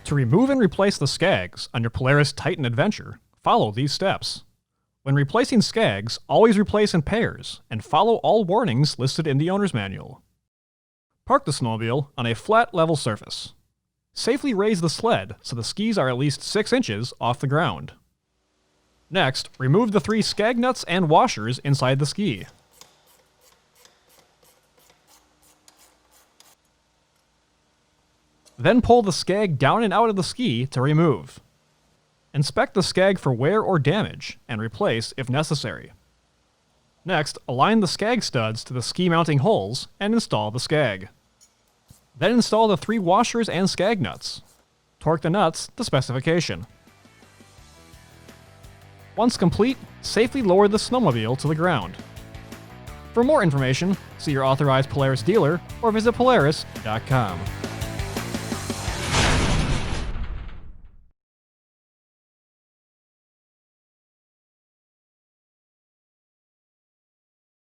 To remove and replace the Skags on your Polaris Titan adventure, follow these steps. When replacing Skags, always replace in pairs, and follow all warnings listed in the owner's manual. Park the snowmobile on a flat, level surface. Safely raise the sled so the skis are at least 6 inches off the ground. Next, remove the 3 Skag nuts and washers inside the ski. Then pull the Skag down and out of the ski to remove. Inspect the Skag for wear or damage, and replace if necessary. Next, align the Skag studs to the ski mounting holes and install the Skag. Then install the 3 washers and Skag nuts. Torque the nuts to specification. Once complete, safely lower the snowmobile to the ground. For more information, see your authorized Polaris dealer or visit Polaris.com.